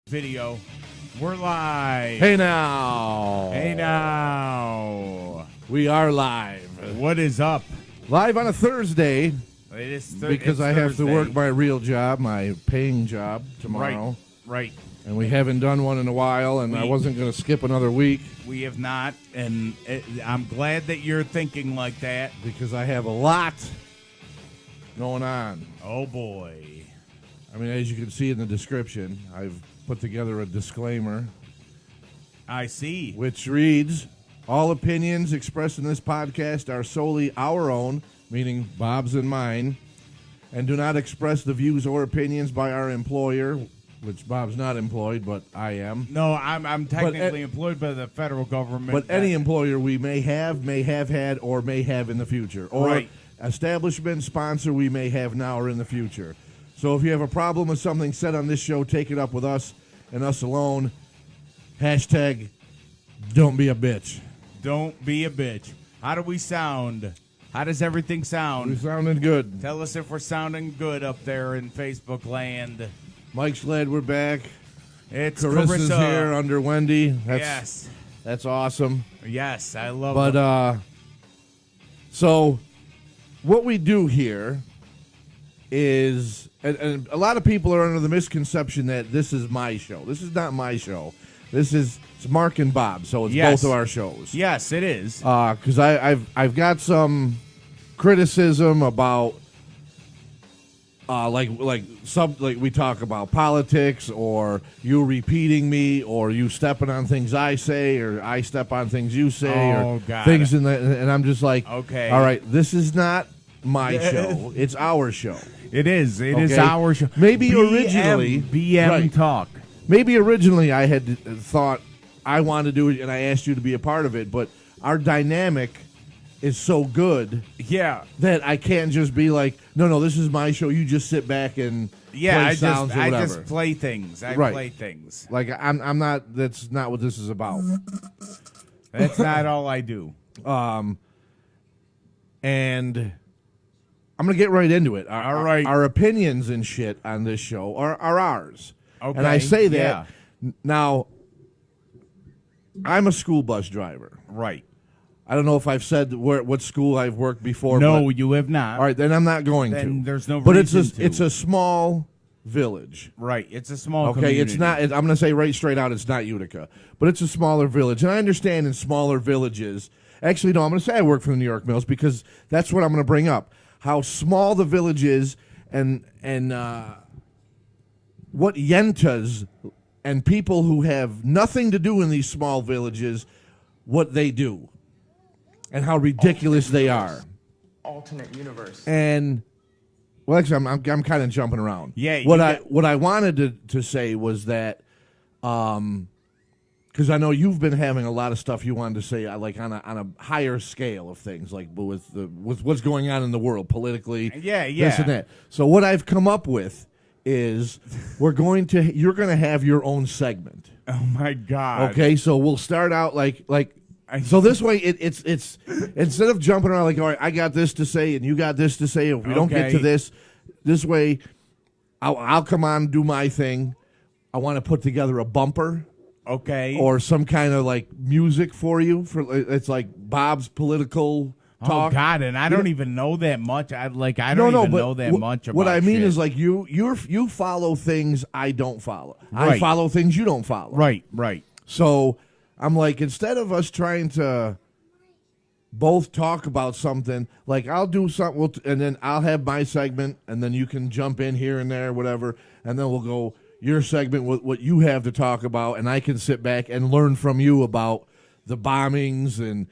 Video. We're live. Hey now. Hey now. We are live. What is up? Live on a Thursday It is because I have to work my real job, my paying job tomorrow. Right. And we haven't done one in a while, and I wasn't going to skip another week. We have not, and I'm glad that you're thinking like that. Because I have a lot going on. Oh, boy. I mean, as you can see in the description, I've put together a disclaimer. I see. Which reads, all opinions expressed in this podcast are solely our own, meaning Bob's and mine, and do not express the views or opinions by our employer, which Bob's not employed, but I am. No, I'm technically employed by the federal government. But any employer we may have had, or may have in the future. Or establishment, sponsor we may have now or in the future. So if you have a problem with something said on this show, take it up with us and us alone. Hashtag don't be a bitch. Don't be a bitch. How do we sound? How does everything sound? We're sounding good. Tell us if we're sounding good up there in Facebook land. Mike's glad we're back. It's Carissa's Carissa here under Wendy. Yes. That's awesome. Yes, I love it. But, so what we do here is, and a lot of people are under the misconception that this is my show. This is not my show. It's Marc and Bob, so it's both of our shows. Yes, it is. Because I've got some criticism about like we talk about politics, or you repeating me, or you stepping on things I say, or I step on things you say, or things in the, and I'm just like, okay, all right, this is not my show. It's our show. It is. It is our show. Maybe originally BM Talk. Maybe originally I had thought I wanted to do it, and I asked you to be a part of it, but our dynamic is so good, that I can't just be like, no, this is my show. You just sit back and play sounds or whatever. I just play things. I play things. Like I'm not. That's not what this is about. That's not all I do. And I'm gonna get right into it. All right. Our opinions and shit on this show are ours. Okay. And I say that now. I'm a school bus driver. Right. I don't know if I've said what school I've worked before. No, you have not. All right, then I'm not going then to. There's no but reason it's a small village. Right. It's a small community. It's not. I'm going to say right straight out, it's not Utica, but it's a smaller village. And I understand in smaller villages. Actually, no, I'm going to say I work for the New York Mills because that's what I'm going to bring up. How small the village is, and what yentas and people who have nothing to do in these small villages, what they do. And how ridiculous they are. Alternate universe. And well, actually, I'm kind of jumping around. Yeah. What I wanted to say was that, because I know you've been having a lot of stuff you wanted to say, like on a higher scale of things, like with what's going on in the world politically. This and that. So what I've come up with is you're going to have your own segment. Oh my God. Okay, so we'll start out like. So this way, it's instead of jumping around like, all right, I got this to say and you got this to say. If we don't get to this way, I'll come on and do my thing. I want to put together a bumper, or some kind of like music for you. It's like Bob's political talk. Oh God, and I don't even know that much. I don't even know that much about. What I mean shit. is like you follow things I don't follow. Right. I follow things you don't follow. Right. So I'm like, instead of us trying to both talk about something, like I'll do something, and then I'll have my segment, and then you can jump in here and there, whatever, and then we'll go your segment with what you have to talk about, and I can sit back and learn from you about the bombings and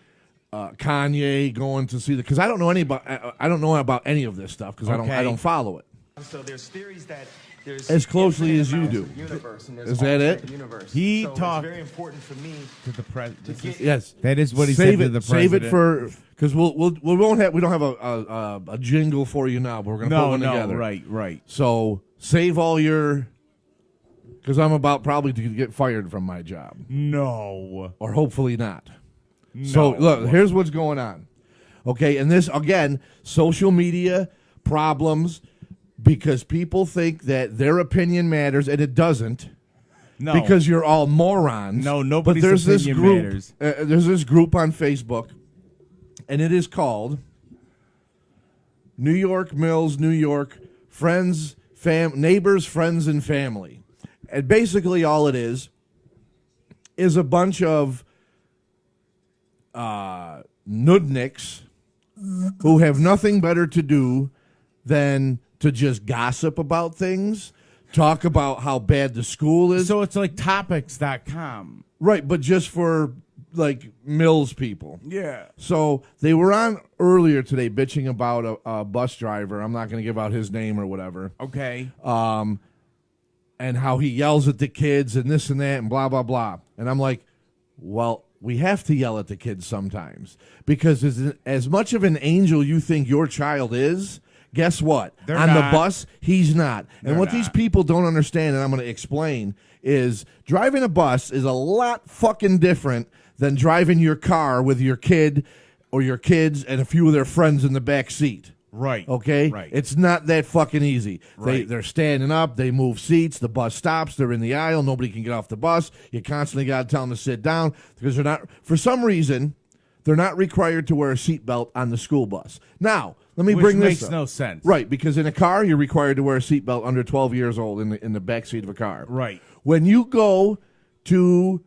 Kanye going to see because I don't know about any of this stuff because I don't follow it. So there's theories that there's as closely as you do. Is that it? He so talked. It's very important for me to the president. Yes, that is what he said to the president. Save it for because we don't have a jingle for you now, but we're gonna put one together. Right. So save all your because I'm about probably to get fired from my job. No, or hopefully not. No. So look, here's what's going on. Okay, and this again, social media problems. Because people think that their opinion matters, and it doesn't. No. because you're all morons. No, nobody's But there's this opinion group. matters. There's this group on Facebook, and it is called New York Mills, New York Friends, Neighbors, Friends, and Family. And basically all it is a bunch of nudniks who have nothing better to do than to just gossip about things, talk about how bad the school is. So it's like topics.com. Right, but just for like Mills people. Yeah. So they were on earlier today bitching about a bus driver. I'm not going to give out his name or whatever. Okay. And how he yells at the kids and this and that and blah, blah, blah. And I'm like, well, we have to yell at the kids sometimes because as much of an angel you think your child is, guess what? They're on not. The bus, he's not. And They're what these not. people don't understand, and I'm going to explain, is driving a bus is a lot fucking different than driving your car with your kid or your kids and a few of their friends in the back seat. Right. Okay? Right. It's not that fucking easy. Right. They're standing up, they move seats, the bus stops, they're in the aisle, nobody can get off the bus. You constantly got to tell them to sit down because they're not, for some reason, they're not required to wear a seatbelt on the school bus. Now, let me Which bring this makes up. no sense. Right, because in a car, you're required to wear a seatbelt under 12 years old in the back seat of a car. Right. When you go to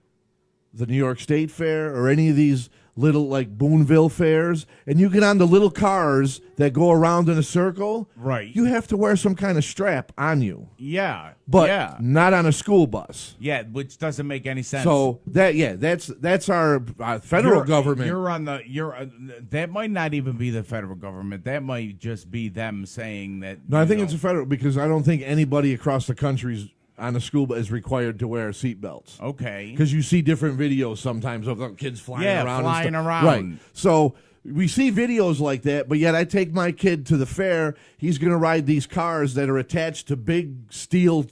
the New York State Fair or any of these little like Boonville fairs, and you get on the little cars that go around in a circle, Right. you have to wear some kind of strap on you, Yeah. but yeah. not on a school bus. Yeah, which doesn't make any sense. So that's our federal government. You're on the. That might not even be the federal government. That might just be them saying that. No, I think it's a federal because I don't think anybody across the country's on a school bus is required to wear seatbelts. Okay. Because you see different videos sometimes of the kids flying around. Yeah, flying and stuff. around. Right. So we see videos like that, but yet I take my kid to the fair. He's going to ride these cars that are attached to big steel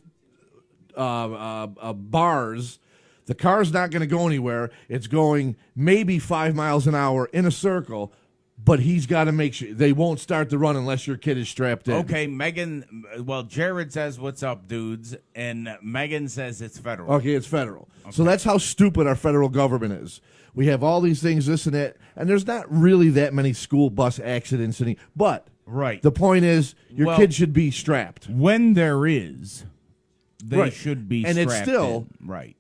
bars. The car's not going to go anywhere. It's going maybe 5 miles an hour in a circle, but he's got to make sure they won't start the run unless your kid is strapped in. Okay, Megan. Well, Jared says, "What's up, dudes?" And Megan says it's federal. Okay, it's federal. So that's how stupid our federal government is. We have all these things, this and that, and there's not really that many school bus accidents. But Right. the point is, your kid should be strapped. When there is, they Right. should be. And it's strapped still- in. Right.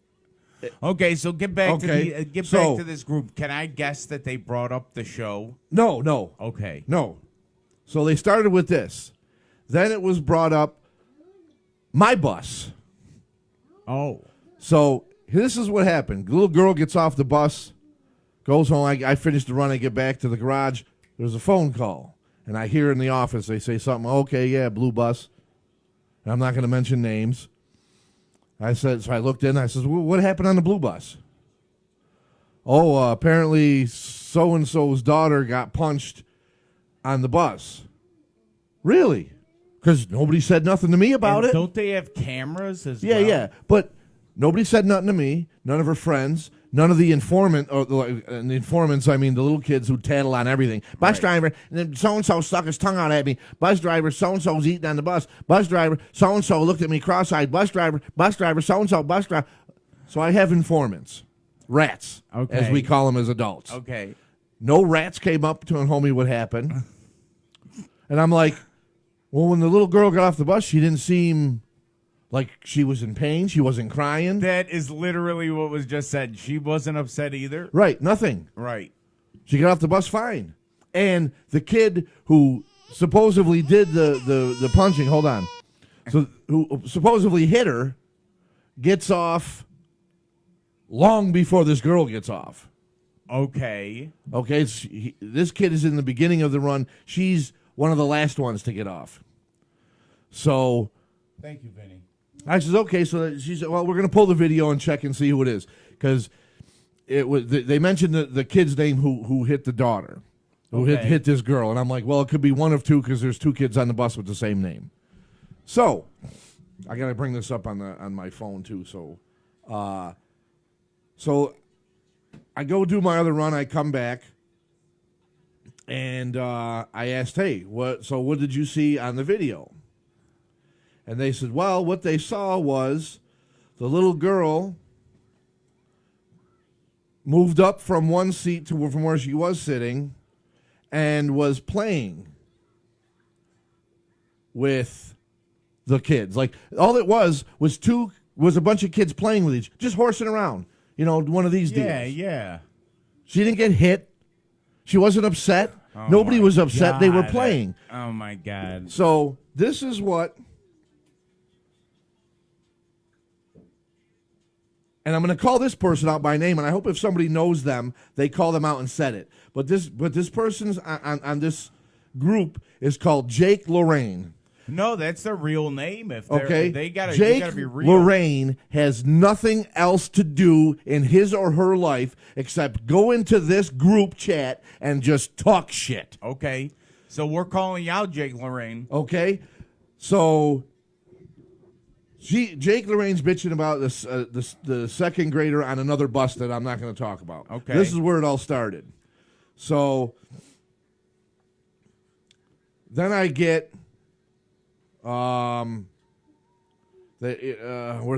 Okay, so get back to Okay, the back so- to this group. Can I guess that they brought up the show? No. Okay. No. So they started with this. Then it was brought up, my bus. Oh. So this is what happened. The little girl gets off the bus, goes home. I finish the run. I get back to the garage. There's a phone call. And I hear in the office, they say something, okay, yeah, blue bus. And I'm not going to mention names. So I looked in. I says, what happened on the blue bus? Oh, apparently so-and-so's daughter got punched on the bus. Really? Because nobody said nothing to me about And it. Don't they have cameras as Yeah, well? yeah. But nobody said nothing to me. None of her friends. None of the informants, I mean the little kids who tattle on everything. Bus Right. driver, and then so-and-so stuck his tongue out at me. Bus driver, so-and-so's eating on the bus. Bus driver, so-and-so looked at me cross-eyed. Bus driver, so-and-so, bus driver. So I have informants. Rats, Okay. as we call them as adults. Okay. No rats came up to and told me what happened. And I'm like, well, when the little girl got off the bus, she didn't seem like she was in pain. She wasn't crying. That is literally what was just said. She wasn't upset either. Right, nothing. Right. She got off the bus fine. And the kid who supposedly did the punching, hold on, so who supposedly hit her, gets off long before this girl gets off. Okay. Okay, this kid is in the beginning of the run. She's one of the last ones to get off. So Thank you, Vinny. I says, okay. So she said, well, we're going to pull the video and check and see who it is. Because they mentioned the kid's name who hit the daughter, who hit this girl. And I'm like, well, it could be one of two because there's two kids on the bus with the same name. So I got to bring this up on my phone, too. So I go do my other run. I come back. And I asked, hey, what did you see on the video? And they said, well, what they saw was the little girl moved up from one seat from where she was sitting and was playing with the kids. Like, all it was a bunch of kids playing with just horsing around. You know, one of these deals. Yeah. She didn't get hit. She wasn't upset. Oh Nobody was upset. God. They were playing. Oh, my God. So this is what, and I'm going to call this person out by name, and I hope if somebody knows them, they call them out and said it. But this person's on this group is called Jake Lorraine. No, that's their real name. If Okay, they gotta, Jake you gotta be real. Lorraine has nothing else to do in his or her life except go into this group chat and just talk shit. Okay, so we're calling you out, Jake Lorraine. Okay, so Jake Lorraine's bitching about the second grader on another bus that I'm not going to talk about. Okay, this is where it all started. So then I get. Where's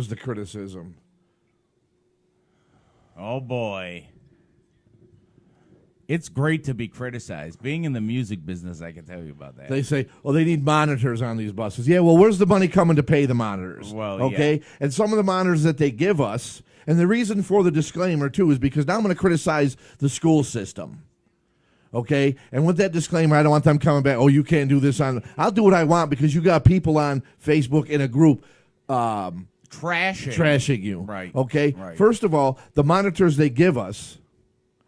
the criticism? Oh boy, it's great to be criticized. Being in the music business, I can tell you about that. They say, "Oh, they need monitors on these buses." Yeah, well, where's the money coming to pay the monitors? Well, okay, yeah. And some of the monitors that they give us, and the reason for the disclaimer too is because now I'm going to criticize the school system. Okay, and with that disclaimer, I don't want them coming back. Oh, you can't do this on. I'll do what I want because you got people on Facebook in a group trashing you. Right. Okay. Right. First of all, the monitors they give us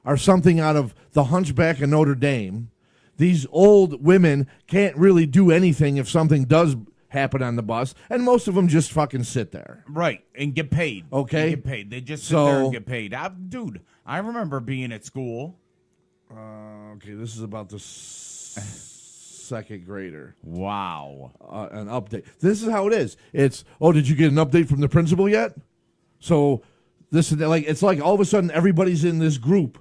are something out of The Hunchback of Notre Dame. These old women can't really do anything if something does happen on the bus, and most of them just fucking sit there. Right, and get paid. Okay. And get paid. They just sit there and get paid. Dude, I remember being at school. Okay, this is about the second grader. Wow. An update. This is how it is. It's, oh, did you get an update from the principal yet? So this is like, it's like all of a sudden everybody's in this group.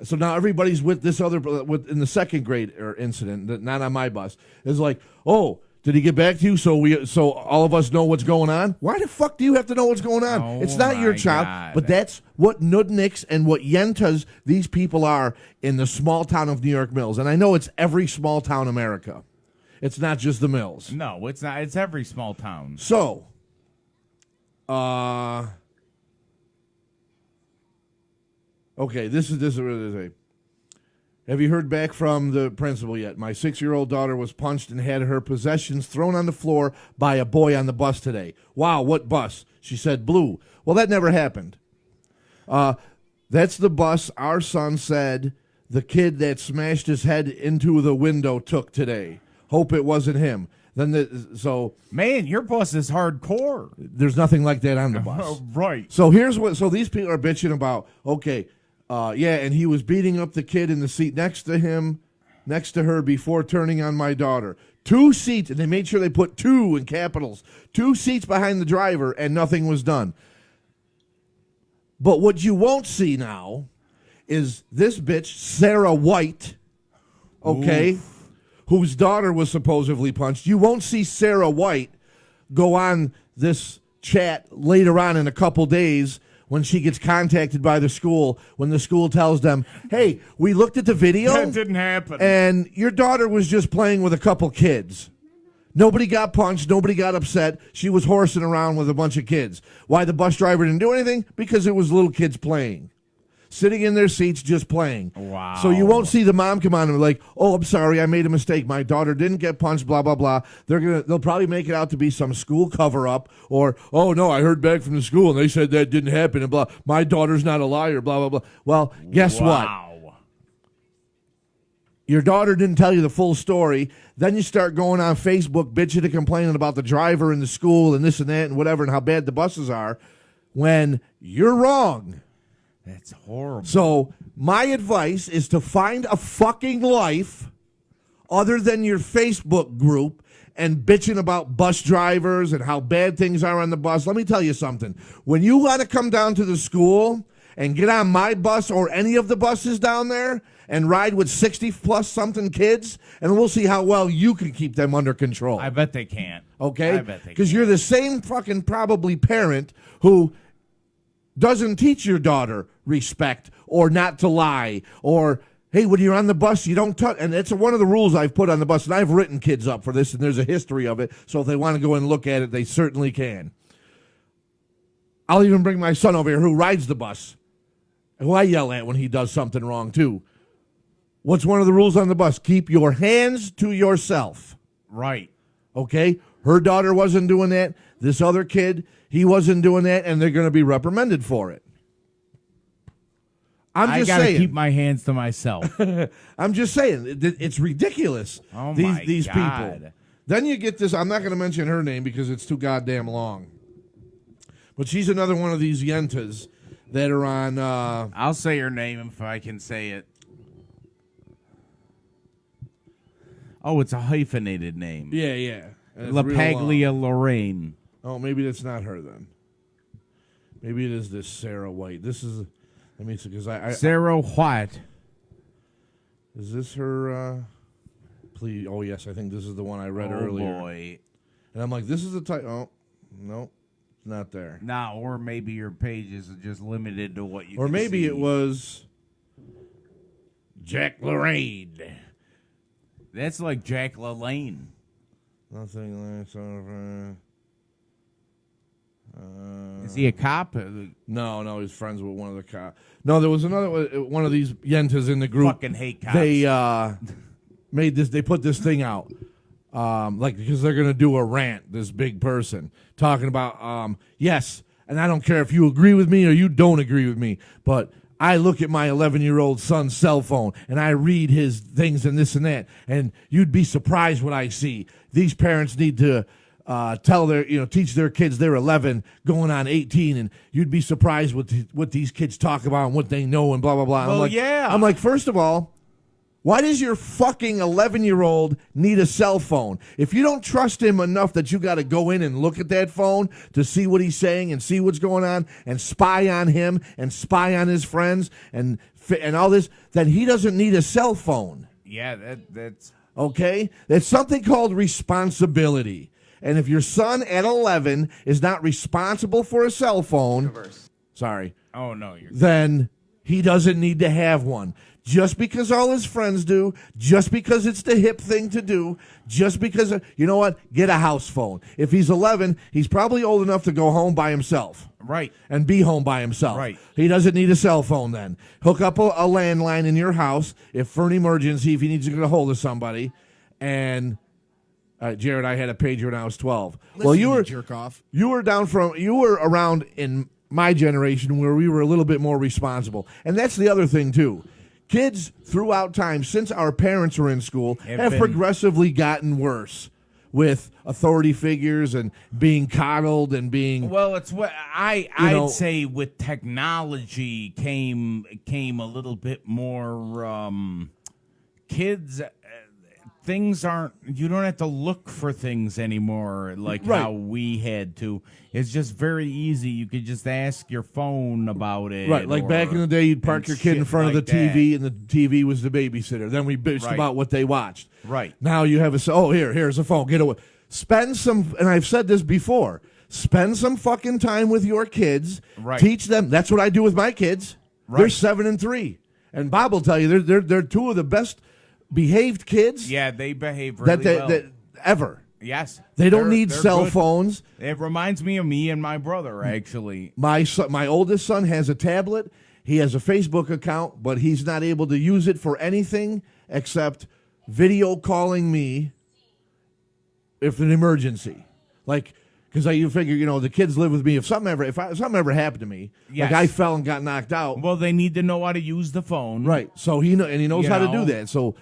So now everybody's with this other, in the second grade incident, not on my bus. It's like, oh, did he get back to you so all of us know what's going on? Why the fuck do you have to know what's going on? Oh, it's not your child, God. but that's what Nudniks and what Yentas, these people are in the small town of New York Mills. And I know it's every small town America. It's not just the Mills. No, it's not. It's every small town. So, okay, this is what it is. Have you heard back from the principal yet? My 6-year-old daughter was punched and had her possessions thrown on the floor by a boy on the bus today. Wow, what bus? She said blue. Well, that never happened. That's the bus our son said the kid that smashed his head into the window took today. Hope it wasn't him. Man, your bus is hardcore. There's nothing like that on the bus. Right. So here's what. So these people are bitching about. Okay. Yeah, and he was beating up the kid in the seat next to her before turning on my daughter. 2 seats, and they made sure they put 2 in capitals. 2 seats behind the driver, and nothing was done. But what you won't see now is this bitch, Sarah White, okay, Oof. Whose daughter was supposedly punched. You won't see Sarah White go on this chat later on in a couple days when she gets contacted by the school, when the school tells them, hey, we looked at the video. That didn't happen. And your daughter was just playing with a couple kids. Nobody got punched. Nobody got upset. She was horsing around with a bunch of kids. Why the bus driver didn't do anything? Because it was little kids playing. Sitting in their seats just playing. Wow. So you won't see the mom come on and be like, oh, I'm sorry, I made a mistake. My daughter didn't get punched, blah, blah, blah. They'll probably make it out to be some school cover-up or, oh, no, I heard back from the school and they said that didn't happen and blah. My daughter's not a liar, blah, blah, blah. Well, guess what? Your daughter didn't tell you the full story. Then you start going on Facebook bitching and complaining about the driver in the school and this and that and whatever and how bad the buses are when you're wrong. That's horrible. So my advice is to find a fucking life other than your Facebook group and bitching about bus drivers and how bad things are on the bus. Let me tell you something. When you want to come down to the school and get on my bus or any of the buses down there and ride with 60-plus something kids, and we'll see how well you can keep them under control. I bet they can't. Okay? I bet they Because you're the same fucking probably parent who doesn't teach your daughter respect or not to lie or, hey, when you're on the bus, you don't touch. And it's one of the rules I've put on the bus. And I've written kids up for this, and there's a history of it. So if they want to go and look at it, they certainly can. I'll even bring my son over here who rides the bus, who I yell at when he does something wrong, too. What's one of the rules on the bus? Keep your hands to yourself. Right. Okay? Her daughter wasn't doing that. This other kid, he wasn't doing that, and they're going to be reprimanded for it. I gotta keep my hands to myself. I'm just saying, it's ridiculous. Oh, these my people. God. Then you get this. I'm not going to mention her name because it's too goddamn long. But she's another one of these yentas that are on. I'll say her name if I can say it. Oh, it's a hyphenated name. Yeah. LaPaglia Lorraine. Oh, maybe that's not her then. Maybe it is this Sarah White. This is. Let me see, because Sarah White. Is this her? Please. Oh yes, I think this is the one I read earlier. Oh boy. And I'm like, this is the type. Oh, no, it's not there. Nah, or maybe your page is just limited to what you. Or can maybe see. it was Jack Lorraine. That's like Jack LaLanne. Nothing like Is he a cop? No, he's friends with one of the cops. No, there was another one of these yentas in the group. Fucking hate cops. They made this. They put this thing out, because they're gonna do a rant. This big person talking about yes, and I don't care if you agree with me or you don't agree with me, but I look at my 11-year-old son's cell phone and I read his things and this and that, and you'd be surprised what I see. These parents need to. Teach their kids they're 11 going on 18, and you'd be surprised what these kids talk about and what they know and blah, blah, blah. Well, yeah. I'm like, first of all, why does your fucking 11-year-old need a cell phone? If you don't trust him enough that you got to go in and look at that phone to see what he's saying and see what's going on and spy on him and spy on his friends and all this, then he doesn't need a cell phone. Yeah, that's... Okay? That's something called responsibility. And if your son at 11 is not responsible for a cell phone, Oh, no. then he doesn't need to have one. Just because all his friends do, just because it's the hip thing to do, just because, you know what? Get a house phone. If he's 11, he's probably old enough to go home by himself. Right. And be home by himself. Right. He doesn't need a cell phone then. Hook up a landline in your house if for an emergency, if he needs to get a hold of somebody, and... Jared, I had a pager when I was 12. Listen, you were jerk off. You were around in my generation where we were a little bit more responsible. And that's the other thing too. Kids throughout time since our parents were in school have progressively gotten worse with authority figures and being coddled and being it's what I'd say with technology came a little bit more kids things aren't, you don't have to look for things anymore like how we had to. It's just very easy. You could just ask your phone about it. Right, like back in the day, you'd park your kid in front of the TV and the TV was the babysitter. Then we bitched about what they watched. Right. Now you have here's a phone. Get away. Spend some, and I've said this before, spend some fucking time with your kids. Right. Teach them. That's what I do with my kids. Right. They're 7 and 3. And Bob will tell you, they're two of the best behaved kids. Yeah, they behave really well. Ever. Yes. They don't need cell phones. It reminds me of me and my brother, actually. My oldest son has a tablet. He has a Facebook account, but he's not able to use it for anything except video calling me if an emergency. Like, because you figure, the kids live with me. If something ever happened to me, like I fell and got knocked out. Well, they need to know how to use the phone. Right. So he knows how to do that. So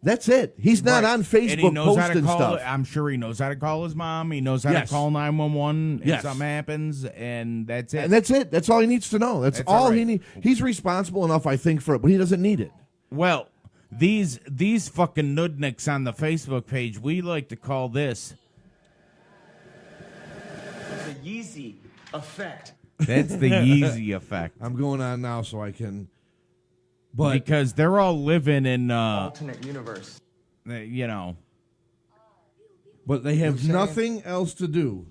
that's it. He's not on Facebook posting stuff. I'm sure he knows how to call his mom. He knows how to call 911 if something happens, and that's it. And that's it. That's all he needs to know. That's all he needs. He's responsible enough, I think, for it, but he doesn't need it. Well, these fucking nudniks on the Facebook page, we like to call this The Yeezy effect. That's the Yeezy effect. I'm going on now so I can... because they're all living in alternate universe. But they have nothing else to do.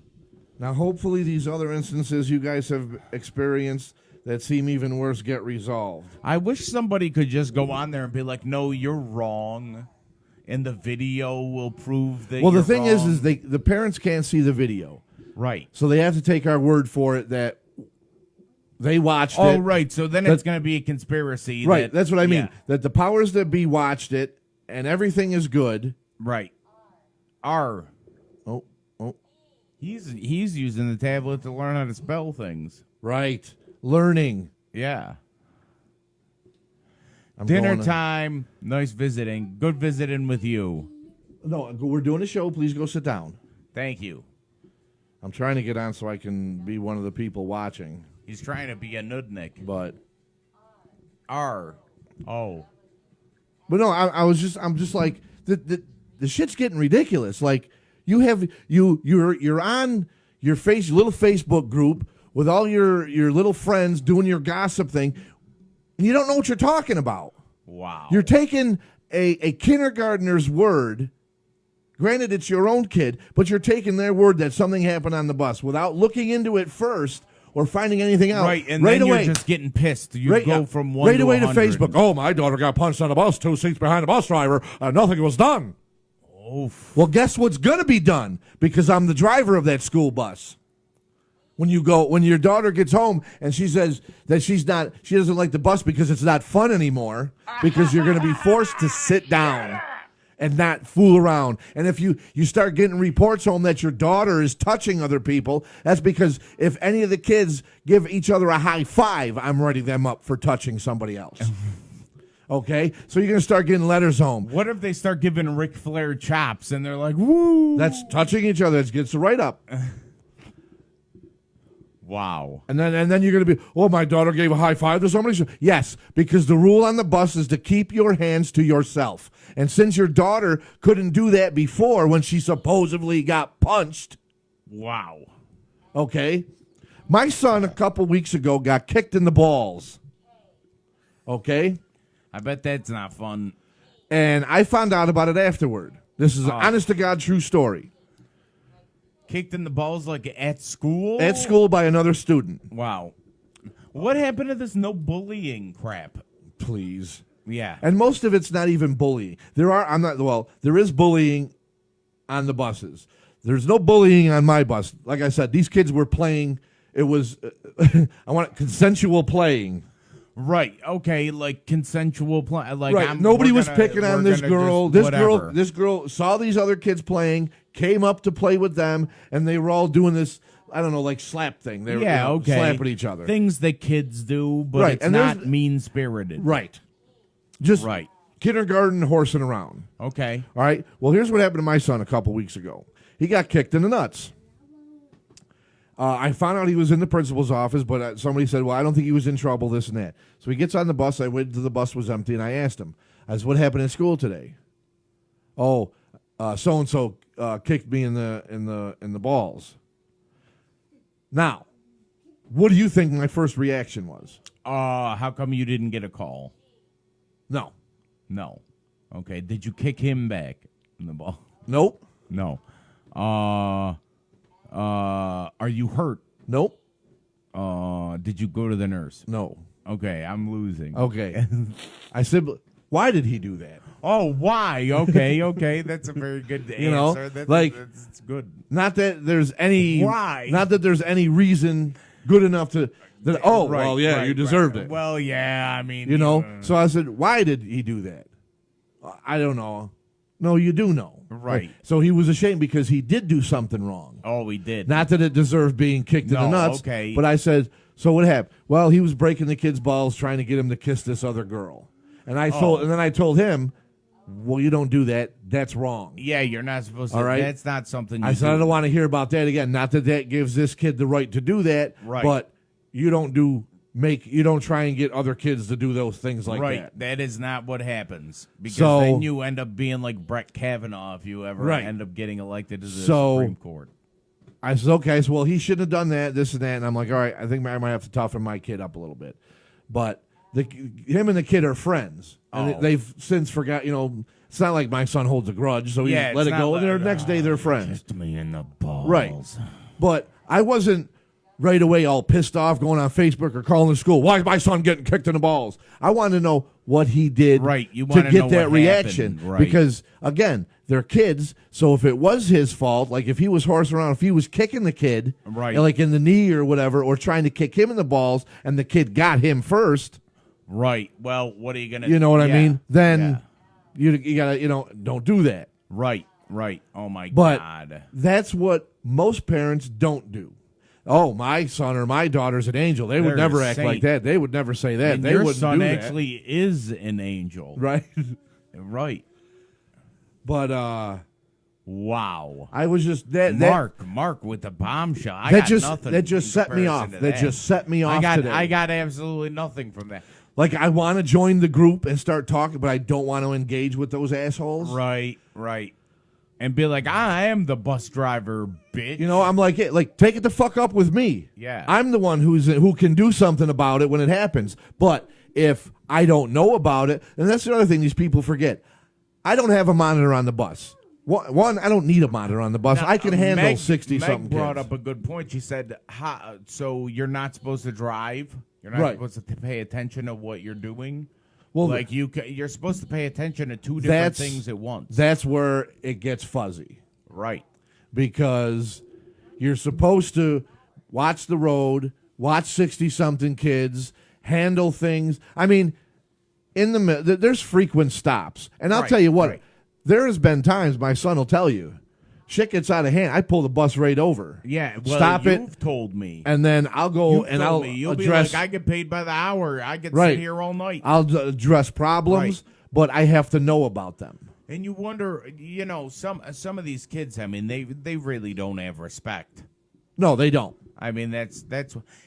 Now, hopefully these other instances you guys have experienced that seem even worse get resolved. I wish somebody could just go on there and be like, no, you're wrong. And the video will prove that Well, you're the thing wrong. is the parents can't see the video. Right. So they have to take our word for it that they watched it. Oh, right. So then it's going to be a conspiracy. Right. That's what I mean. Yeah. That the powers that be watched it and everything is good. Right. R. Oh. He's using the tablet to learn how to spell things. Right. Learning. Yeah. I'm Dinner going to- time. Nice visiting. Good visiting with you. No, we're doing a show. Please go sit down. Thank you. I'm trying to get on so I can be one of the people watching. He's trying to be a nudnik. But R. Oh. But no, I'm just like the shit's getting ridiculous. Like you're on your little Facebook group with all your little friends doing your gossip thing, and you don't know what you're talking about. Wow. You're taking a kindergartner's word. Granted, it's your own kid, but you're taking their word that something happened on the bus without looking into it first or finding anything out. Right, and right then away. you're just getting pissed. You go from one right to away 100. to Facebook. Oh, my daughter got punched on the bus, 2 seats behind the bus driver. Nothing was done. Oof. Well, guess what's going to be done? Because I'm the driver of that school bus. When your daughter gets home and she says that she doesn't like the bus because it's not fun anymore, because you're going to be forced to sit down and not fool around. And if you start getting reports home that your daughter is touching other people, that's because if any of the kids give each other a high five, I'm writing them up for touching somebody else. Okay? So you're going to start getting letters home. What if they start giving Ric Flair chops and they're like, woo? That's touching each other. That gets the write up. Wow. And then you're going to be, oh, my daughter gave a high five to somebody. Yes, because the rule on the bus is to keep your hands to yourself. And since your daughter couldn't do that before when she supposedly got punched. Wow. Okay. My son a couple weeks ago got kicked in the balls. Okay. I bet that's not fun. And I found out about it afterward. This is an honest to God true story. Kicked in the balls like at school? At school by another student. Wow. What happened to this no bullying crap? Please. Yeah. And most of it's not even bullying. There is bullying on the buses. There's no bullying on my bus. Like I said, these kids were playing. It was, consensual playing. Right. Okay. Like consensual play. Like Right. Nobody was picking on this girl. This girl saw these other kids playing, came up to play with them, and they were all doing this, I don't know, like slap thing. They were slapping each other. Things that kids do, but Right, it's and not mean-spirited. Right. Just Right. kindergarten horsing around. Okay. All right. Well, here's what happened to my son a couple weeks ago. He got kicked in the nuts. I found out he was in the principal's office, but somebody said, well, I don't think he was in trouble, this and that. So he gets on the bus. I waited until the bus was empty, and I asked him, I said, what happened at school today? Oh, so-and-so kicked me in the balls. Now, what do you think my first reaction was? How come you didn't get a call? No. No. Okay. Did you kick him back in the ball? Nope. No. Are you hurt? Nope. Did you go to the nurse? No. Okay, I'm losing. Okay. I said, why did he do that? Oh, why? Okay, that's a very good answer. You know, that's good. Not that there's any Why? Not that there's any reason good enough to that. Oh, Right, well, yeah, right, you deserved right. it. Well, yeah, I mean, You know. So I said, why did he do that? I don't know. No, you do know. Right. So he was ashamed because he did do something wrong. Oh, we did. Not that it deserved being kicked in the No, nuts. okay. But I said, so what happened? Well, he was breaking the kid's balls trying to get him to kiss this other girl. And then I told him, well, you don't do that. That's wrong. Yeah, you're not supposed to. All right. That's not something you I said, do. I don't want to hear about that again. Not that gives this kid the right to do that. Right. But you don't try and get other kids to do those things like right. that. That is not what happens. Because So- then you end up being like Brett Kavanaugh if you ever Right. end up getting elected to the So- Supreme Court. I said, okay, well, he shouldn't have done that, this and that. And I'm like, all right, I think I might have to toughen my kid up a little bit. But him and the kid are friends, and Oh. they've since forgot. It's not like my son holds a grudge, so he let it go. And the next day they're friends. Kissed me in the balls. Right. But I wasn't right away all pissed off going on Facebook or calling the school. Why is my son getting kicked in the balls? I wanted to know what he did Right, you to wanna get know that what reaction. happened, right. Because, again, they're kids, so if it was his fault, like if he was horsing around, if he was kicking the kid, Right. like in the knee or whatever, or trying to kick him in the balls, and the kid got him first, Right. Well, what are you gonna? you know what I mean? Then Yeah. you gotta, don't do that. Right. Right. Oh my But God. that's what most parents don't do. Oh, my son or my daughter's an angel. They would They're never a act saint. like that. They would never say that. And They your wouldn't son do that. actually is an angel. Right. Right. But Wow. I was just that Mark with the bombshell. I that got just nothing. that just in set me comparison off. to That just set me off today. I got absolutely nothing from that. Like I want to join the group and start talking, but I don't want to engage with those assholes. Right. Right. And be like, I am the bus driver, bitch. I'm like, take it the fuck up with me. Yeah. I'm the one who can do something about it when it happens. But if I don't know about it, and that's the other thing these people forget. I don't have a monitor on the bus. One, I don't need a monitor on the bus. Now, I can handle Meg 60-something kids. brought up a good point. She said, so you're not supposed to drive? You're not Right. supposed to pay attention to what you're doing? Well, like you're supposed to pay attention to two different things at once. That's where it gets fuzzy. Right. Because you're supposed to watch the road, watch 60-something kids, handle things. I mean, there's frequent stops. And I'll Right, tell you what, right. there has been times, my son will tell you, shit gets out of hand. I pull the bus right over. Yeah. Well, Stop it. You've told me. And then I'll go You've and told I'll me. You'll address. be like, I get paid by the hour. I get Right. sit here all night. I'll address problems, Right. but I have to know about them. And you wonder, some of these kids. I mean, they really don't have respect. No, they don't. I mean, that's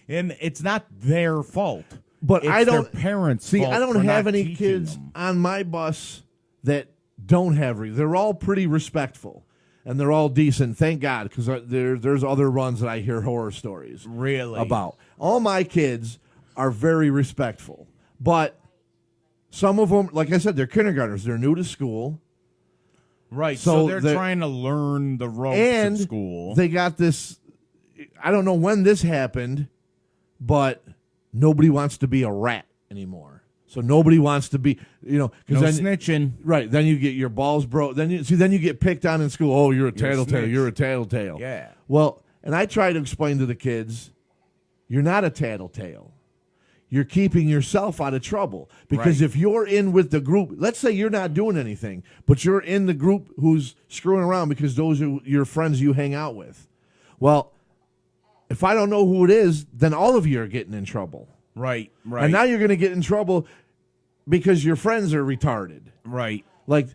and it's not their fault. But It's I don't their parents. see. fault I don't for have not any teaching kids them. on my bus that don't have. They're all pretty respectful, and they're all decent. Thank God, because there's other runs that I hear horror stories Really? about. All my kids are very respectful, but some of them, like I said, they're kindergartners. They're new to school. Right. So So they're they're- trying to learn the ropes And at school. they got this. I don't know when this happened, but nobody wants to be a rat anymore. So nobody wants to be, no because snitching. right, then you get your balls broke. Then you get picked on in school. Oh, you're a tattletale. snitch. You're a tattletale. Yeah. Well, and I try to explain to the kids, you're not a tattletale. You're keeping yourself out of trouble. Because Right. if you're in with the group, let's say you're not doing anything, but you're in the group who's screwing around because those are your friends you hang out with. Well, if I don't know who it is, then all of you are getting in trouble. Right. Right. And now you're going to get in trouble because your friends are retarded. right. Like,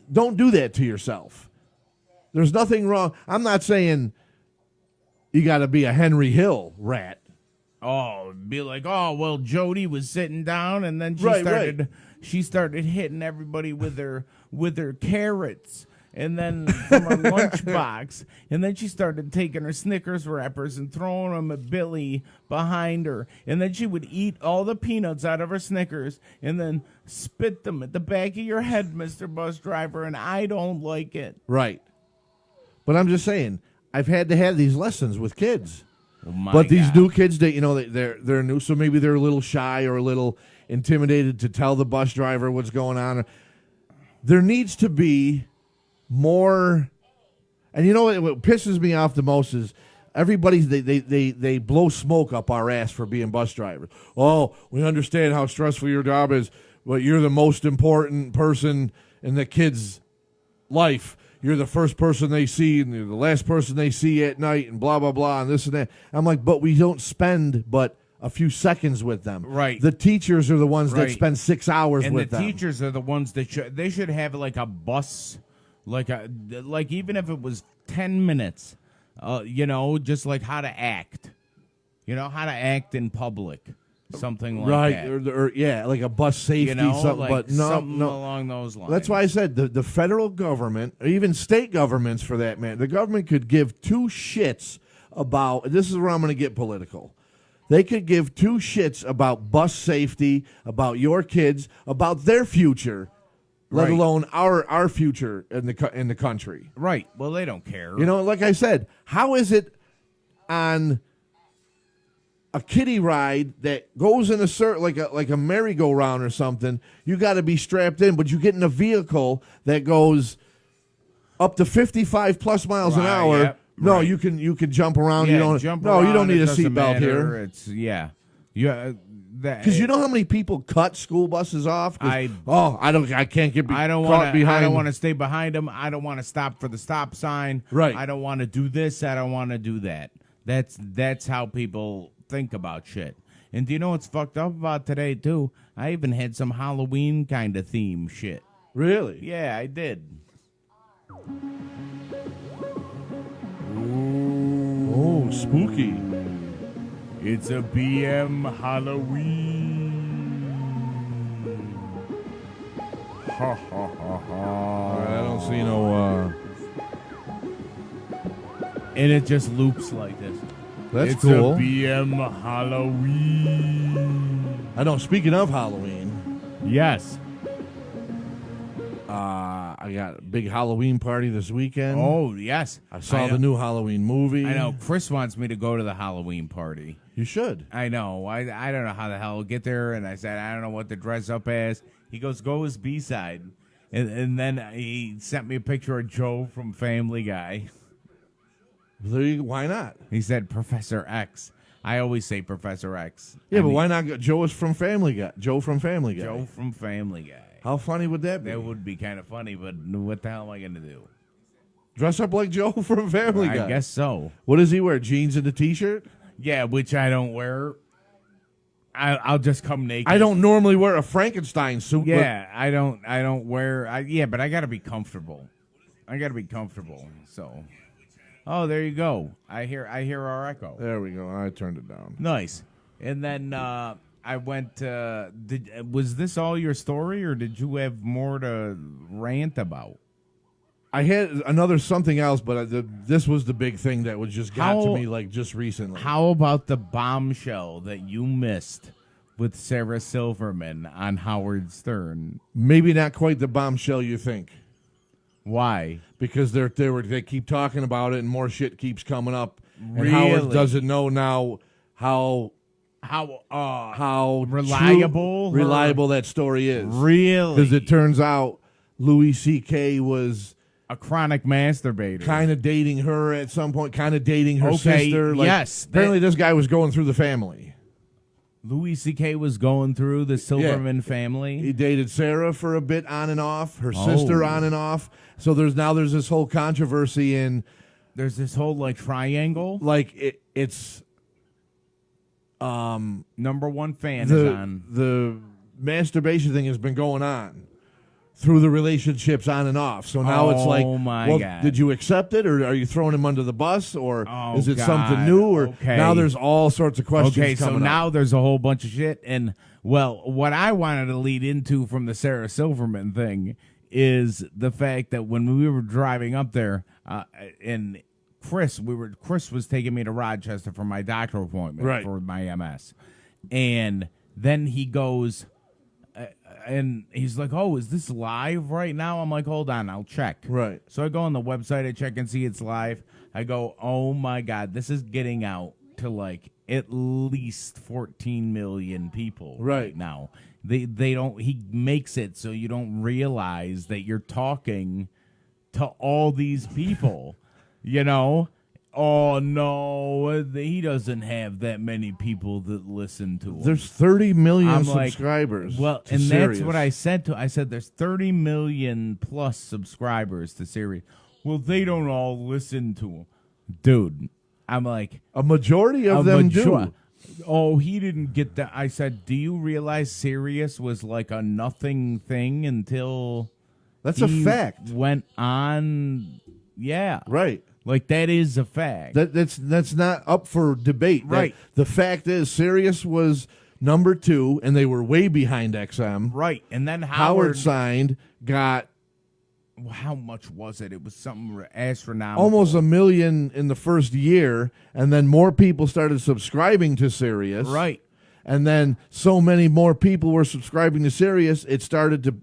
don't do that to yourself. There's nothing wrong. I'm not saying you got to be a Henry Hill rat. Oh, be like, oh well, Jody was sitting down, and then Right. she started hitting everybody with her carrots, and then from her lunchbox, and then she started taking her Snickers wrappers and throwing them at Billy behind her, and then she would eat all the peanuts out of her Snickers, and then spit them at the back of your head, Mr. Bus Driver, and I don't like it. Right. But I'm just saying, I've had to have these lessons with kids. Oh, my But these God. new kids, they're new, so maybe they're a little shy or a little intimidated to tell the bus driver what's going on. There needs to be more. And you know what pisses me off the most is they blow smoke up our ass for being bus drivers. Oh, we understand how stressful your job is, but you're the most important person in the kid's life. You're the first person they see, and you're the last person they see at night, and blah, blah, blah, and this and that. I'm like, but we don't spend but a few seconds with them. Right. The teachers are the ones that Right. spend 6 hours And with the them. teachers are the ones that they should have like a bus, like even if it was 10 minutes, just like how to act, how to act in public, something like right. that. Or, yeah, like a bus safety, something. like but something no. along those lines. That's why I said the federal government, or even state governments for that matter, the government could give two shits about, this is where I'm going to get political. They could give two shits about bus safety, about your kids, about their future, let Right. alone our future in the country. Right. Well, they don't care. You know, like I said, how is it on a kiddie ride that goes in a like a merry-go-round or something? You got to be strapped in, but you get in a vehicle that goes up to 55 plus miles an Right, hour. yep, No, right. you can jump around. Yeah, You don't. jump No, you around, don't need it a doesn't seatbelt matter. here. It's yeah. Because you know how many people cut school buses off? I can't get I don't caught want to. behind. I don't want to stay behind them. I don't want to stop for the stop sign. Right. I don't want to do this. I don't want to do that. That's how people think about shit. And do you know what's fucked up about today too? I even had some Halloween kind of theme shit. Really? Yeah, I did. Oh, spooky. It's a BM Halloween. Ha ha ha ha. I don't see no. And it just loops like this. That's it's cool. a BM Halloween. I know. Speaking of Halloween, Yes. I got a big Halloween party this weekend. Oh, yes. I saw know- the new Halloween movie. I know. Chris wants me to go to the Halloween party. You should. I know. I don't know how the hell I'll get there. And I said, I don't know what to dress up as. He goes, go as B-side. And then he sent me a picture of Joe from Family Guy. Why not? He said Professor X. I always say Professor X. Yeah, I but mean, why not? Joe is from Family Guy. Joe from Family Guy. Joe from Family Guy. How funny would that be? That would be kind of funny, but what the hell am I going to do? Dress up like Joe from Family Guy. I guess so. What does he wear? Jeans and a T-shirt? Yeah, which I don't wear. I'll just come naked. I don't normally wear a Frankenstein suit. but Yeah, I don't wear. Yeah, but I got to be comfortable. So, oh, there you go. I hear our echo. there we go. I turned it down. Nice. And then I went. Was this all your story, or did you have more to rant about? I had another something else, but this was the big thing that was just got to How- me like just recently. How about the bombshell that you missed with Sarah Silverman on Howard Stern? Maybe not quite the bombshell you think, Why? because they keep talking about it and more shit keeps coming up. And Really? Howard doesn't know now how reliable reliable that story is. Really? Because it turns out Louis C.K. was a chronic masturbator. kind of dating her at some point, kind of dating her Okay, sister. yes, Apparently this guy was going through the family. Louis C.K. was going through the Silverman family. He dated Sarah for a bit on and off, her sister on and off. So there's this whole controversy in There's this whole like triangle. like it's Number one fan is on. the masturbation thing has been going on through the relationships on and off. So now it's like, Oh, my well, God. did you accept it, or are you throwing him under the bus, or Oh, is it God. something new? Or Okay. now there's all sorts of questions Okay, so coming now up. there's a whole bunch of shit. And, well, what I wanted to lead into from the Sarah Silverman thing is the fact that when we were driving up there, and Chris was taking me to Rochester for my doctor appointment Right. for my MS. And then he goes, and he's like, oh, is this live right now? I'm like, hold on, I'll check. Right. So I go on the website, I check and see it's live. I go, oh my God, this is getting out to like at least 14 million people right now. They don't, he makes it so you don't realize that you're talking to all these people, you know? Oh no, he doesn't have that many people that listen to him. There's 30 million I'm like, subscribers. well, to and Sirius. that's what I said to. I said there's 30 million plus subscribers to Sirius. Well, they don't all listen to him, dude. I'm like, A majority of them do. Oh, he didn't get that. I said, do you realize Sirius was like a nothing thing until That's a he fact. went on? Yeah, Right. like that is a fact. That's not up for debate. Right. The fact is, Sirius was number 2, and they were way behind XM. Right, and then Howard signed, got how much was it? It was something astronomical. Almost 1 million in the first year, and then more people started subscribing to Sirius. Right. And then so many more people were subscribing to Sirius, it started to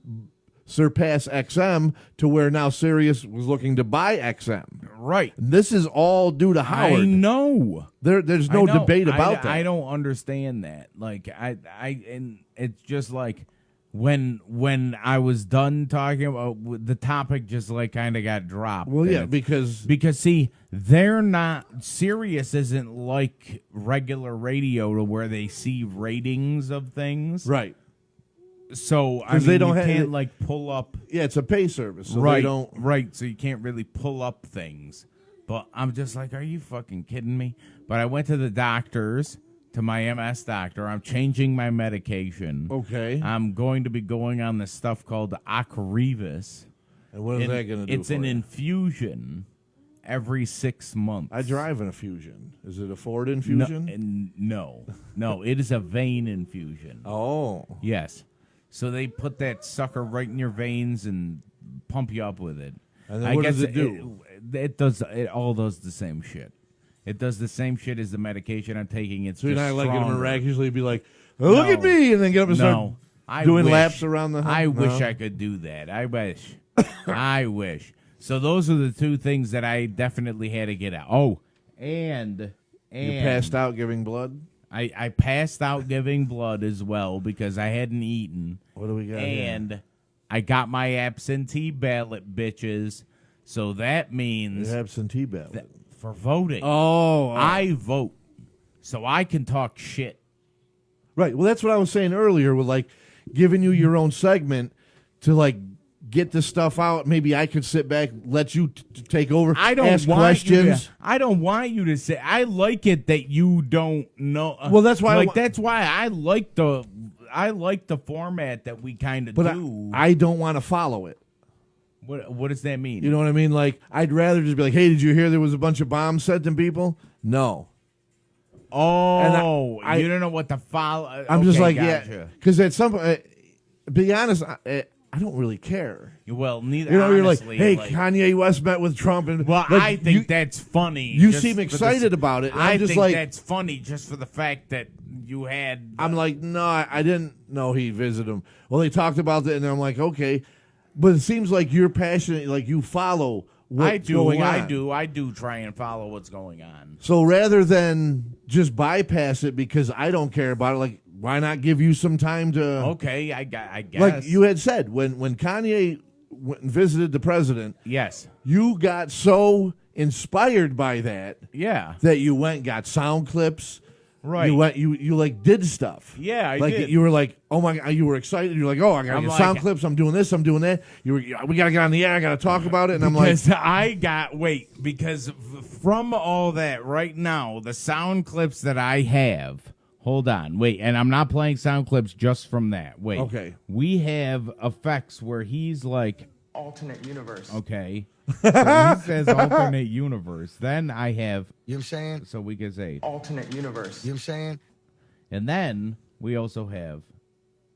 surpass XM to where now Sirius was looking to buy XM. Right. This is all due to Howard. I know. There's no debate about that. I don't understand that. Like and it's just like when I was done talking about the topic, just like kind of got dropped. Well, yeah, because see, they're not Sirius isn't like regular radio to where they see ratings of things, right. So they don't you can't like pull up. Yeah, it's a pay service, so right, they don't. Right, so you can't really pull up things. But I'm just like, are you fucking kidding me? But I went to the doctors, to my MS doctor. I'm changing my medication. Okay. I'm going to be going on this stuff called Ocrevus. And what is that going to do? It's an infusion every 6 months. I drive an infusion. Is it a Ford infusion? No, it is a vein infusion. Oh. Yes. So they put that sucker right in your veins and pump you up with it. And then what does it do? It all does the same shit. It does the same shit as the medication I'm taking. It's so you're just not like going to stronger. miraculously be like, oh, look at me, and then get up and start doing laps around the house? I wish I could do that. I wish. I wish. So those are the two things that I definitely had to get out. Oh, and you passed out giving blood? I passed out giving blood as well because I hadn't eaten. What do we got And here? I got my absentee ballot, bitches. So that means Your absentee ballot. for voting. Oh. I vote. So I can talk shit. Right. Well, that's what I was saying earlier with like giving you your own segment to like get the stuff out. Maybe I could sit back, let you take over, I don't ask want questions. I don't want you to say. I like it that you don't know. Well, that's why that's why I like the format that we kind of do. I don't want to follow it. What does that mean? You know what I mean? Like, I'd rather just be like, hey, did you hear there was a bunch of bombs sent to people? No. Oh, and you don't know what to follow. I'm just like, gotcha. yeah. Because at some point, be honest, I don't really care. Well, neither. You know, honestly, you're like, hey, Kanye West met with Trump, and well, like, I think that's funny. You seem excited about it. And I I'm just think like, that's funny just for the fact that you had. I'm like, no, I didn't know he visited him. Well, they talked about it, and I'm like, okay, but it seems like you're passionate, like you follow what's going on. I do try and follow what's going on. So rather than just bypass it because I don't care about it, like, why not give you some time to? Okay, I guess. Like you had said, when Kanye went and visited the president, yes, you got so inspired by that, that you went and got sound clips. Right. You went, you like did stuff. Yeah, I like did. You were like, oh my god, you were excited. You're like, oh, I gotta get sound clips. I'm doing this. I'm doing that. We gotta get on the air. I gotta talk about it. And I'm like, because from all that right now, the sound clips that I have. Hold on, wait, and I'm not playing sound clips just from that. Wait, okay, we have effects where he's like alternate universe. Okay, so he says alternate universe. Then I have, you know what I'm saying? So we can say alternate universe. You know what I'm saying? And then we also have,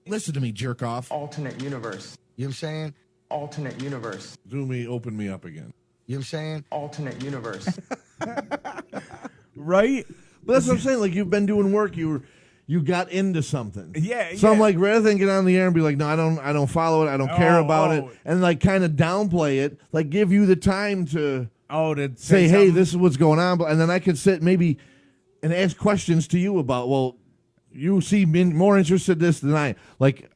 listen to me, jerk off. Alternate universe. You know what I'm saying? Alternate universe. Open me up again. You know what I'm saying? Alternate universe. right? But that's what I'm saying. Like, you've been doing work. You got into something. Yeah. So I'm like, rather than get on the air and be like, no, I don't follow it. I don't care about it, and like kind of downplay it. Like, give you the time to say, hey, this is what's going on, and then I could sit maybe and ask questions to you about. Well, you seem more interested in this than I am. Like,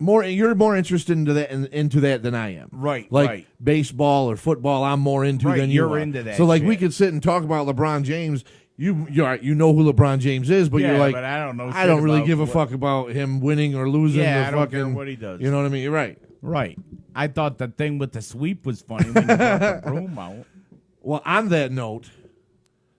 you're more interested into that than I am. Right. Like right. baseball or football, I'm more into than you are. Into that. So like shit. we could sit and talk about LeBron James. You know who LeBron James is, but you're like, but I don't know. I don't really give a fuck about him winning or losing. Yeah, I I don't care what he does. You know what I mean? You're right. Right. I thought the thing with the sweep was funny when you brought the broom out. Well, on that note,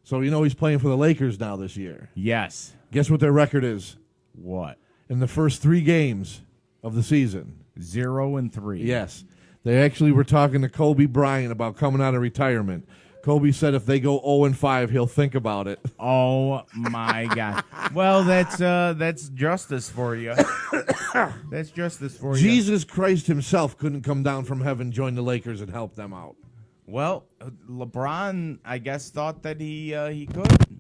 so you know he's playing for the Lakers now this year. Yes. Guess what their record is? What? In the first 3 games of the season. 0-3. Yes. They actually were talking to Kobe Bryant about coming out of retirement. Kobe said if they go 0-5, he'll think about it. Oh my God! Well, that's justice for you. That's justice for you. Jesus Christ himself couldn't come down from heaven, join the Lakers, and help them out. Well, LeBron, I guess, thought that he could.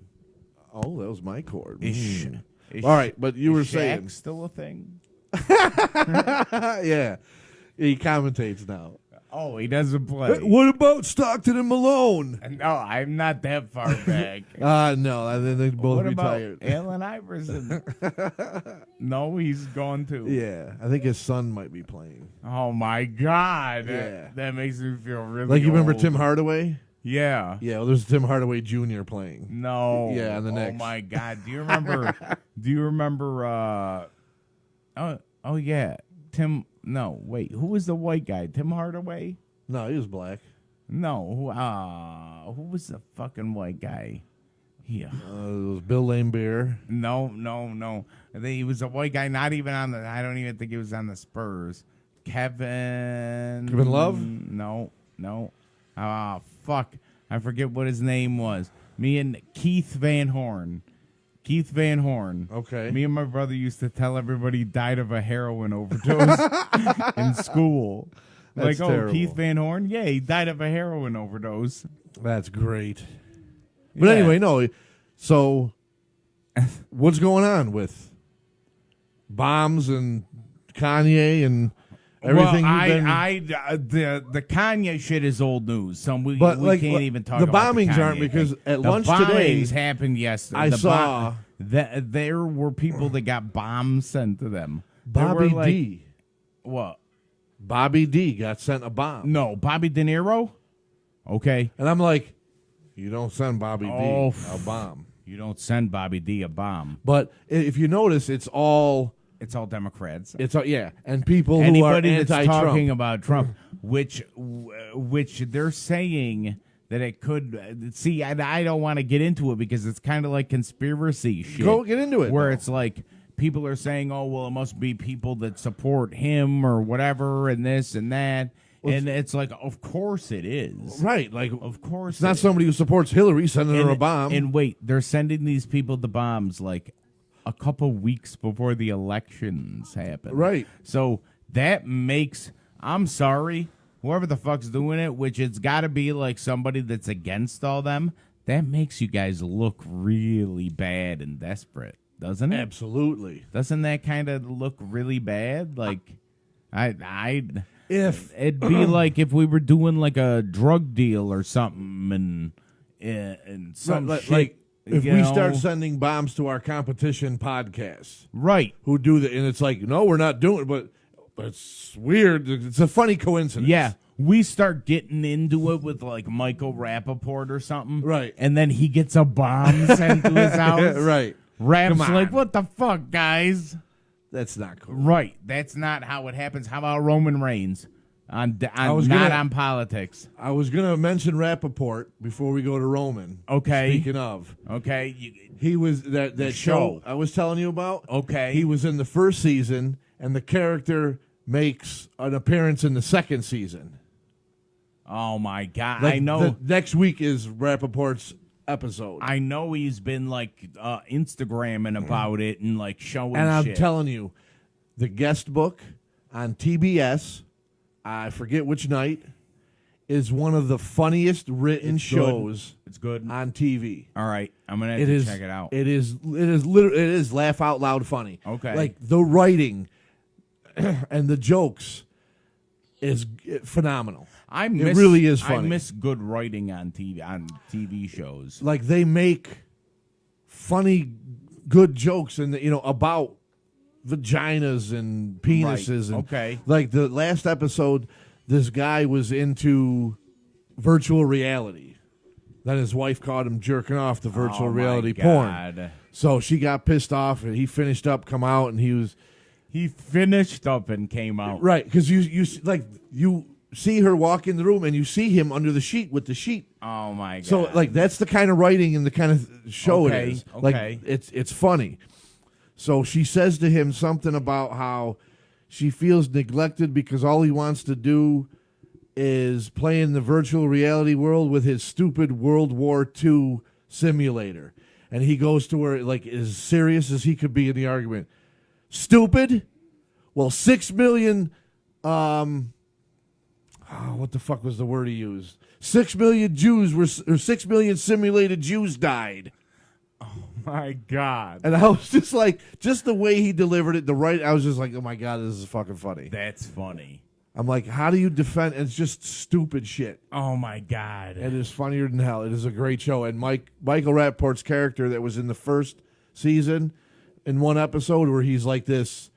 Oh, that was my chord. Is All right, but you were Shaq saying, still a thing? yeah, he commentates now. Oh, he doesn't play. What about Stockton and Malone? No, I'm not that far back. No, I think they both What about retired. Allen Iverson? No, he's gone too. Yeah, I think his son might be playing. Oh my God. Yeah. That makes me feel really Like, you remember old. Tim Hardaway? Yeah. Yeah, well, there's Tim Hardaway Jr. playing. No. Yeah, on the Oh Knicks. my God. Do you remember oh yeah. Tim no, wait. Who was the white guy? Tim Hardaway? No, he was black. No. Who was the fucking white guy? Yeah. It was Bill Laimbeer. No. He was a white guy, not even on the I don't even think he was on the Spurs. Kevin Love? No. Fuck. I forget what his name was. Me and Keith Van Horn. Okay. Me and my brother used to tell everybody he died of a heroin overdose in school. That's terrible. Keith Van Horn? Yeah, he died of a heroin overdose. That's great. But Yeah. anyway, no. So, what's going on with bombs and Kanye and everything? The Kanye shit is old news. So we But, can't even talk the about bombings the Kanye aren't, because thing. at the lunch today, bombings happened yesterday. I saw that there were people that got bombs sent to them. There Bobby were, D. What? Bobby D got sent a bomb. No, Bobby De Niro? Okay. And I'm like, you don't send Bobby D Oh, a bomb. You don't send Bobby D a bomb. But if you notice, it's all Democrats. yeah, and people who are Anybody that's anti-Trump. talking about Trump, which they're saying that it could. See, I don't want to get into it because it's kind of like conspiracy shit. Go get into it. Where though. it's like people are saying, "Oh, well, it must be people that support him or whatever, and this and that." And it's like, of course it is. right. Like, Of course it's not it is. somebody who supports Hillary sending her And- a bomb. And wait, they're sending these people the bombs like a couple weeks before the elections happen. Right. So that makes, I'm sorry, whoever the fuck's doing it, which it's got to be like somebody that's against all them, that makes you guys look really bad and desperate, doesn't it? Absolutely. Doesn't that kind of look really bad? Like, If it'd be like if we were doing like a drug deal or something, and some shit. like if you we know? start sending bombs to our competition podcasts, Right. who do that, and it's like, no, we're not doing it, but it's weird. It's a funny coincidence. Yeah. We start getting into it with like Michael Rappaport or something. Right. And then he gets a bomb sent to his house. right. Rapp's Come on. like, what the fuck, guys? That's not cool. Right. That's not how it happens. How about Roman Reigns? On was not gonna- on politics. I was gonna mention Rappaport before we go to Roman. Okay. Speaking of, Okay. he was that show show. I was telling you about. Okay. He was in the first season, and the character makes an appearance in the second season. Oh my God. Like, I know. the next week is Rappaport's episode. I know he's been like Instagramming about it and like showing And I'm shit. telling you, the guest book on TBS, I forget which night, is one of the funniest written It's good. shows It's good. on TV. All right. I'm going to have It to is check it out. It is laugh out loud funny. Okay. Like the writing and the jokes is phenomenal. It really is funny. I miss good writing on TV shows. Like they make funny, good jokes and about vaginas and penises. Right. And Okay. Like the last episode, this guy was into virtual reality. Then his wife caught him jerking off to virtual Oh, my reality porn. God. So she got pissed off, and he finished up, come out, and he was He finished up and came out. right because you see her walk in the room, and you see him under the sheet with the sheet. Oh my God. So like that's the kind of writing and the kind of show Okay, it is. okay. Like it's funny. So she says to him something about how she feels neglected because all he wants to do is playing the virtual reality world with his stupid World War II simulator. And he goes to where, like, as serious as he could be in the argument. Stupid? Well, 6 million, what the fuck was the word he used? 6 million Jews or 6 million simulated Jews died. My God. And I was just like, just the way he delivered it, I was just like, oh my God, this is fucking funny. That's funny. I'm like, how do you defend? It's just stupid shit. Oh my God. It is funnier than hell. It is a great show. And Michael Rappaport's character that was in the first season, in one episode where he's like this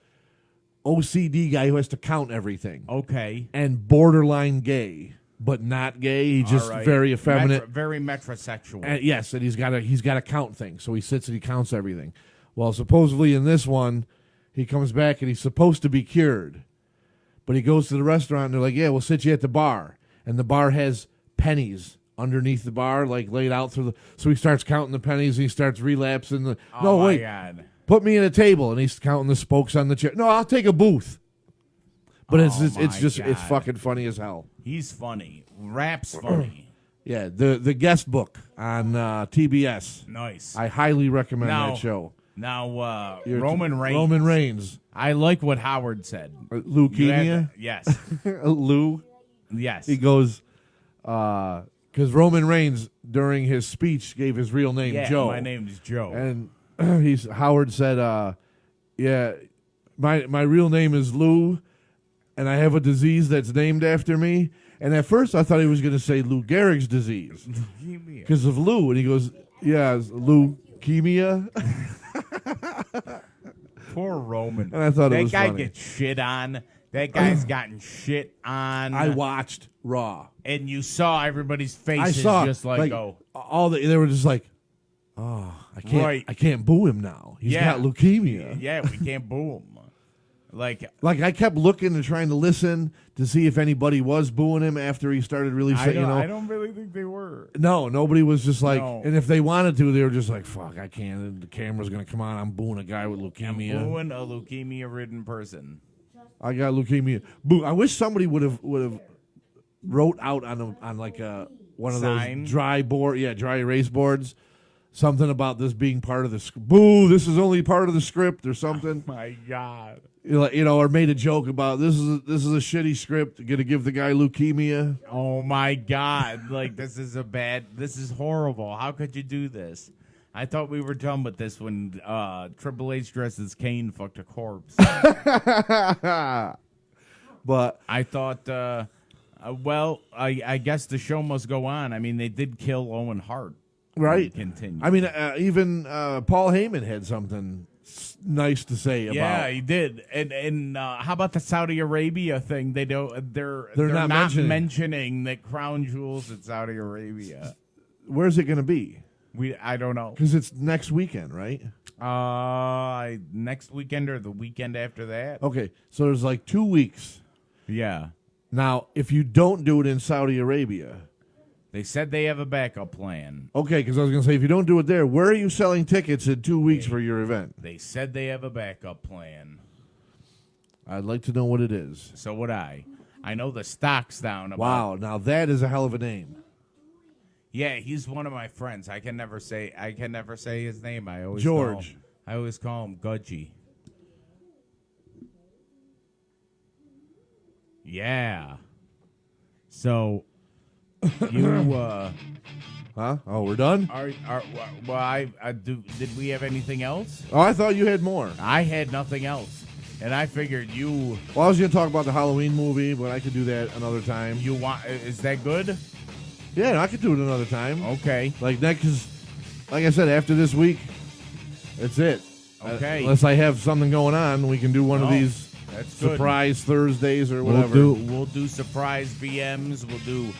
OCD guy who has to count everything. Okay. And borderline gay, but not gay. He's just very effeminate. Very metrosexual. And yes, and he's got to count things. So he sits and he counts everything. Well, supposedly in this one, he comes back and he's supposed to be cured. But he goes to the restaurant and they're like, yeah, we'll sit you at the bar. And the bar has pennies underneath the bar, like laid out through the. So he starts counting the pennies and he starts relapsing the. Oh my God. Put me in a table, and he's counting the spokes on the chair. No, I'll take a booth. But it's fucking funny as hell. He's funny. Rap's funny. Yeah, the guest book on TBS. Nice. I highly recommend that show. Now, Roman Reigns. Roman Reigns. I like what Howard said. Leukemia? Yes. Lou? Yes. He goes, because Roman Reigns, during his speech, gave his real name, Joe. My name's Joe. And Howard said, yeah, my real name is Lou, and I have a disease that's named after me. And at first I thought he was going to say Lou Gehrig's disease because of Lou. And he goes, yeah, it's leukemia. Poor Roman. And I thought it was funny. That guy funny. gets shit on. That guy's gotten shit on. I watched Raw. And you saw everybody's faces just like oh. They were just like, oh, I can't boo him now. He's got leukemia. Yeah, we can't boo him. Like I kept looking and trying to listen to see if anybody was booing him after he started really saying, I don't really think they were. No, nobody was just like, No. And if they wanted to, they were just like, fuck, I can't. The camera's going to come on. I'm booing a guy with leukemia. I'm booing a leukemia-ridden person. I got leukemia. Boo. I wish somebody would have wrote out on like one of Sign? those dry erase boards, something about this being part of the script. Boo, this is only part of the script or something. Oh my God. Or made a joke about this is a shitty script. Going to give the guy leukemia. Oh my God. Like this is horrible. How could you do this? I thought we were done with this when Triple H dressed as Kane fucked a corpse. But I thought, I guess the show must go on. I mean, they did kill Owen Hart. Right. Continue. I mean, even Paul Heyman had something nice to say about. Yeah, he did. And how about the Saudi Arabia thing? They're not mentioning that Crown Jewel's in Saudi Arabia. Where's it going to be? I don't know. Because it's next weekend, right? Next weekend or the weekend after that. Okay, so there's like 2 weeks. Yeah. Now, if you don't do it in Saudi Arabia, they said they have a backup plan. Okay, because I was going to say, if you don't do it there, where are you selling tickets in 2 weeks for your event? They said they have a backup plan. I'd like to know what it is. So would I. I know the stock's down. Wow, now that is a hell of a name. Yeah, he's one of my friends. I can never say his name. I always call him Gudgy. Yeah. So you Huh? Oh, we're done? Did we have anything else? Oh, I thought you had more. I had nothing else. And I figured you... Well, I was going to talk about the Halloween movie, but I could do that another time. Is that good? Yeah, I could do it another time. Okay. Like I said, after this week, that's it. Okay. Unless I have something going on, we can do one of these surprise Thursdays or whatever. We'll do surprise BMs. We'll do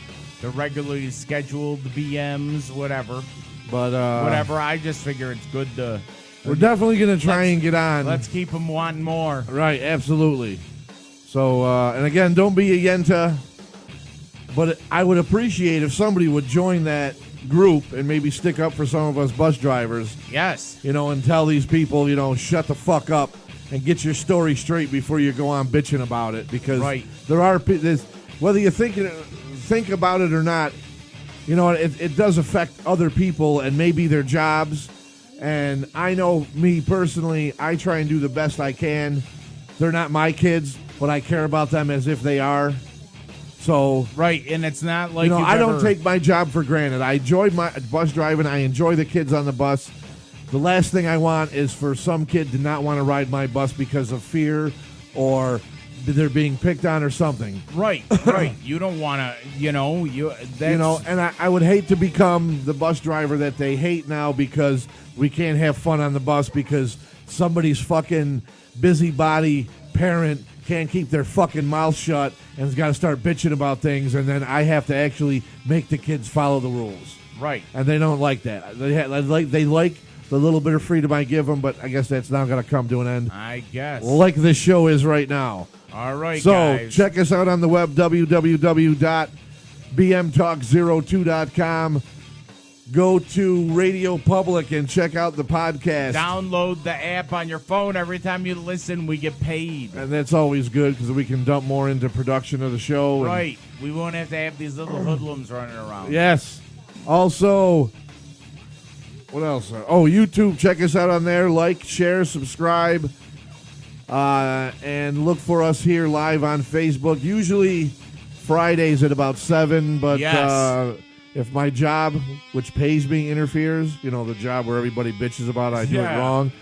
the regularly scheduled BMs, whatever. But whatever. I just figure it's good to... We're definitely going to try and get on. Let's keep them wanting more. Right, absolutely. So, and again, don't be a Yenta. But I would appreciate if somebody would join that group and maybe stick up for some of us bus drivers. Yes. And tell these people, shut the fuck up and get your story straight before you go on bitching about it. Because there are whether you think about it or not, you know, it does affect other people and maybe their jobs. And I know me personally, I try and do the best I can. They're not my kids, but I care about them as if they are. So, right, and it's not like I don't take my job for granted. I enjoy my bus driving. I enjoy the kids on the bus. The last thing I want is for some kid to not want to ride my bus because of fear or they're being picked on or something. Right. You don't want to, And I would hate to become the bus driver that they hate now because we can't have fun on the bus because somebody's fucking busybody parent can't keep their fucking mouth shut and has got to start bitching about things, and then I have to actually make the kids follow the rules. Right. And they don't like that. They like the little bit of freedom I give them, but I guess that's now going to come to an end. I guess. Like this show is right now. All right, so guys. Check us out on the web, www.bmtalk02.com. Go to Radio Public and check out the podcast. Download the app on your phone. Every time you listen, we get paid. And that's always good because we can dump more into production of the show. Right. We won't have to have these little hoodlums running around. Yes. Also, what else? YouTube. Check us out on there. Like, share, subscribe. And look for us here live on Facebook. Usually Fridays at about 7. But yes. If my job, which pays me, interferes, the job where everybody bitches about I do it wrong.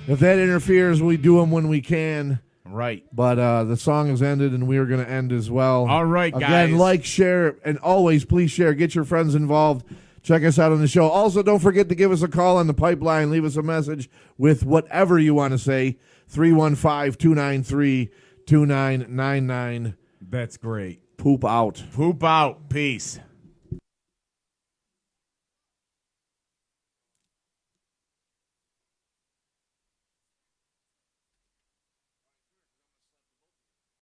If that interferes, we do them when we can. Right. But the song has ended, and we are going to end as well. All right, guys. Again, like, share, and always please share. Get your friends involved. Check us out on the show. Also, don't forget to give us a call on the pipeline. Leave us a message with whatever you want to say. 315-293-2999. That's great. Poop out. Poop out. Peace.